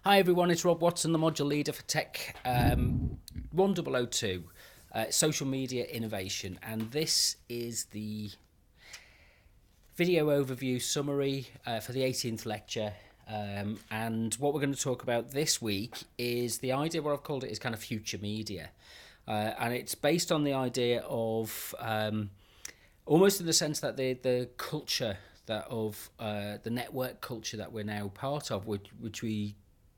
Hi everyone, it's Rob Watson, the module leader for TECH1002, social media innovation, and this is the video overview summary for the 18th lecture. And what we're going to talk about this week is the idea, what I've called it is kind of future media. And it's based on the idea of almost in the sense that the culture that of the network culture that we're now part of, which we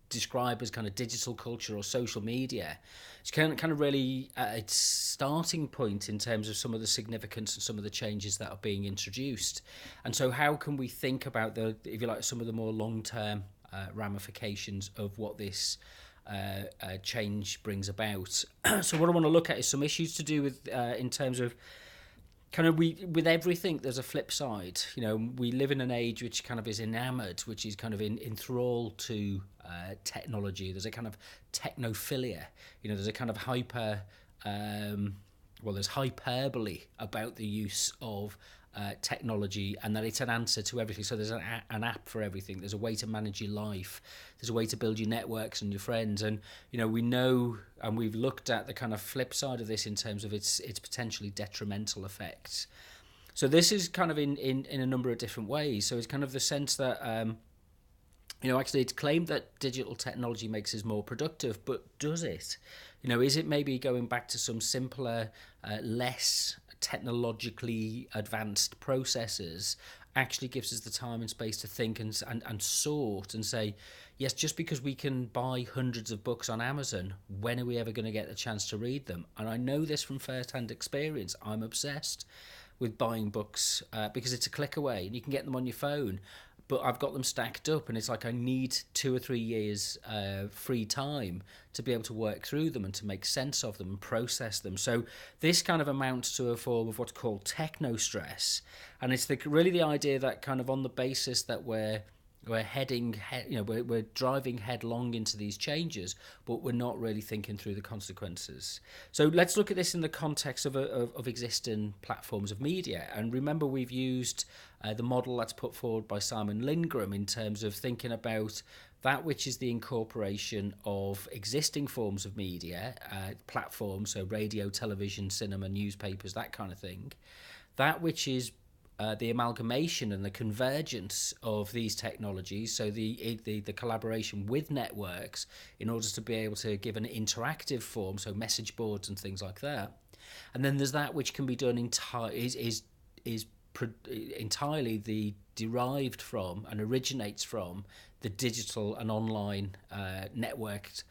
describe as kind of digital culture or social media, it's kind of really at its starting point in terms of some of the significance and some of the changes that are being introduced. And so how can we think about the, if you like, some of the more long-term ramifications of what this change brings about. So what I want to look at is some issues to do with in terms of kind of with everything there's a flip side. You know, we live in an age which kind of is enamored, which is kind of enthralled to technology. There's a kind of technophilia. You know, there's a kind of there's hyperbole about the use of technology, and that it's an answer to everything. So there's an app for everything. There's a way to manage your life. There's a way to build your networks and your friends. And you know, we know, and we've looked at the kind of flip side of this in terms of its potentially detrimental effects. So this is kind of in a number of different ways. So it's kind of the sense that actually it's claimed that digital technology makes us more productive, but does it? You know, is it maybe going back to some simpler, less technologically advanced processes actually gives us the time and space to think and sort and say, yes, just because we can buy hundreds of books on Amazon, when are we ever going to get the chance to read them? And I know this from first-hand experience. I'm obsessed with buying books because it's a click away and you can get them on your phone. But I've got them stacked up, and it's like I need 2 or 3 years free time to be able to work through them and to make sense of them and process them. So this kind of amounts to a form of what's called Techno Stress, and it's really the idea that kind of on the basis that we're driving headlong into these changes, but we're not really thinking through the consequences. So let's look at this in the context of existing platforms of media. And remember, we've used the model that's put forward by Simon Lindgren in terms of thinking about that which is the incorporation of existing forms of media, platforms, so radio, television, cinema, newspapers, that kind of thing. That which is the amalgamation and the convergence of these technologies, so the collaboration with networks in order to be able to give an interactive form, so message boards and things like that. And then there's that which can be done entirely derived from and originates from the digital and online networked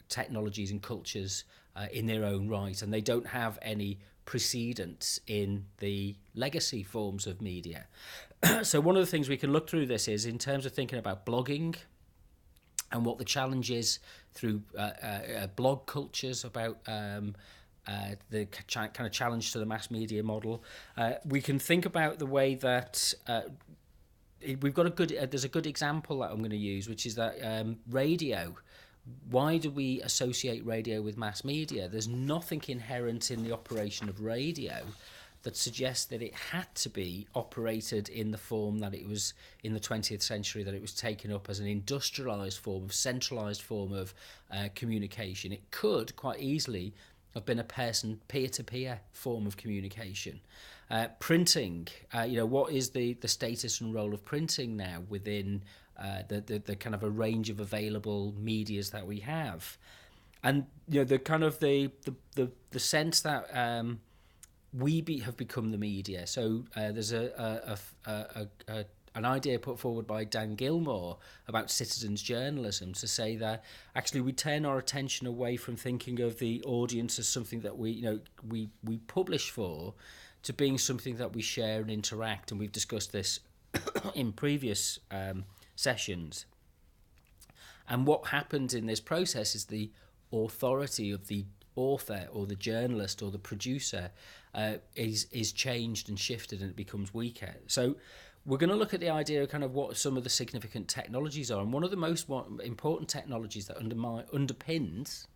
technologies and cultures in their own right, and they don't have any precedence in the legacy forms of media. So one of the things we can look through this is in terms of thinking about blogging and what the challenge is through blog cultures about the kind of challenge to the mass media model. We can think about the way that we've got there's a good example that I'm going to use, which is that radio. Why do we associate radio with mass media? There's nothing inherent in the operation of radio that suggests that it had to be operated in the form that it was in the 20th century, that it was taken up as an industrialised form, of centralised form of communication. It could quite easily have been a peer-to-peer form of communication. Printing, what is the status and role of printing now within the kind of a range of available medias that we have? And the kind of the sense that have become the media. So there's an idea put forward by Dan Gilmore about citizens journalism to say that actually we turn our attention away from thinking of the audience as something that we publish for, to being something that we share and interact. And we've discussed this in previous sessions. And what happens in this process is the authority of the author or the journalist or the producer is changed and shifted, and it becomes weaker. So we're going to look at the idea of kind of what some of the significant technologies are. And one of the most important technologies that underpins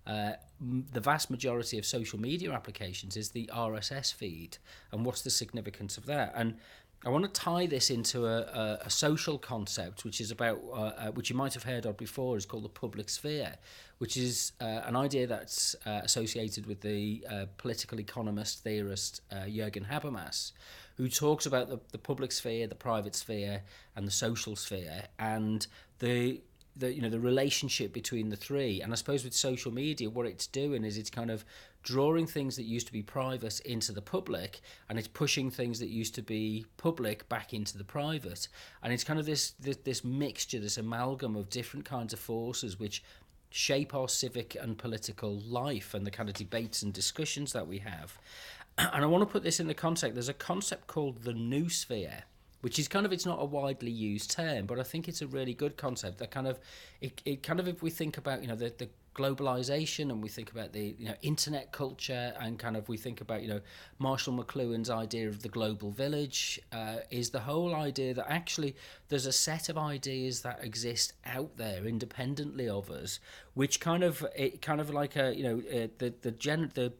the vast majority of social media applications is the RSS feed. And what's the significance of that? And I want to tie this into a social concept, which is about, which you might have heard of before, is called the public sphere, which is an idea that's associated with the political economist theorist Jürgen Habermas, who talks about the public sphere, the private sphere, and the social sphere, and the relationship between the three. And I suppose with social media, what it's doing is it's kind of drawing things that used to be private into the public, and it's pushing things that used to be public back into the private. And it's kind of this mixture, this amalgam of different kinds of forces which shape our civic and political life and the kind of debates and discussions that we have. And I want to put this in the context. There's a concept called the noosphere, which is kind of, it's not a widely used term, but I think it's a really good concept that kind of, it kind of, if we think about, the globalization, and we think about the, internet culture, and kind of we think about, Marshall McLuhan's idea of the global village, is the whole idea that actually there's a set of ideas that exist out there independently of us, which kind of like the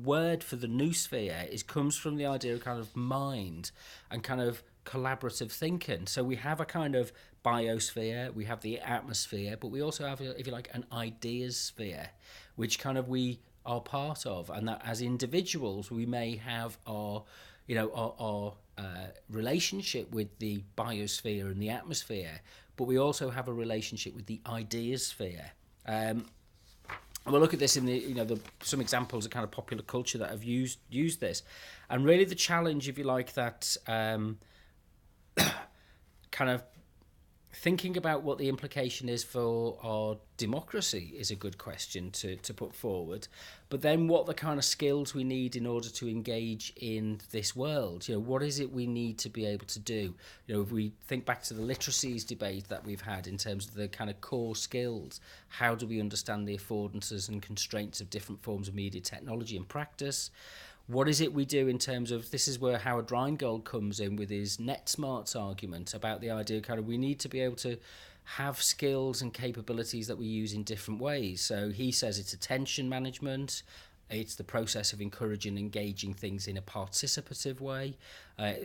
word for the noosphere comes from the idea of kind of mind and kind of collaborative thinking. So we have a kind of biosphere, we have the atmosphere, but we also have, if you like, an ideas sphere, which kind of we are part of, and that as individuals we may have our relationship with the biosphere and the atmosphere, but we also have a relationship with the ideas sphere. We'll look at this in some examples of kind of popular culture that have used this, and really the challenge, if you like, that kind of thinking about what the implication is for our democracy is a good question to put forward. But then what the kind of skills we need in order to engage in this world, what is it we need to be able to do? If we think back to the literacies debate that we've had in terms of the kind of core skills, how do we understand the affordances and constraints of different forms of media technology and practice? What is it we do in terms of, this is where Howard Rheingold comes in with his net smarts argument about the idea kind of we need to be able to have skills and capabilities that we use in different ways. So he says it's attention management, it's the process of encouraging engaging things in a participative way.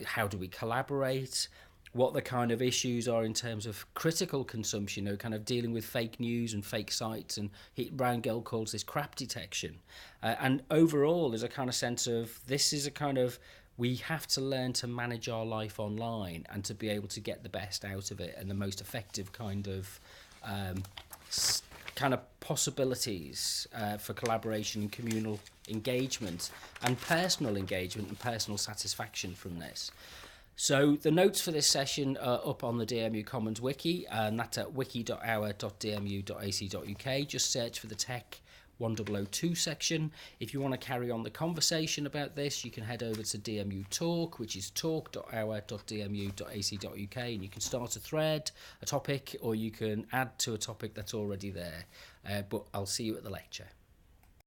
How do we collaborate? What the kind of issues are in terms of critical consumption, kind of dealing with fake news and fake sites, and Rangel calls this crap detection. And overall, there's a kind of sense of, this is a kind of, we have to learn to manage our life online and to be able to get the best out of it and the most effective kind of possibilities for collaboration and communal engagement and personal satisfaction from this. So the notes for this session are up on the DMU Commons wiki, and that's at wiki.our.dmu.ac.uk. Just search for the TECH1002 section. If you want to carry on the conversation about this, you can head over to DMU Talk, which is talk.our.dmu.ac.uk, and you can start a thread, a topic, or you can add to a topic that's already there. But I'll see you at the lecture.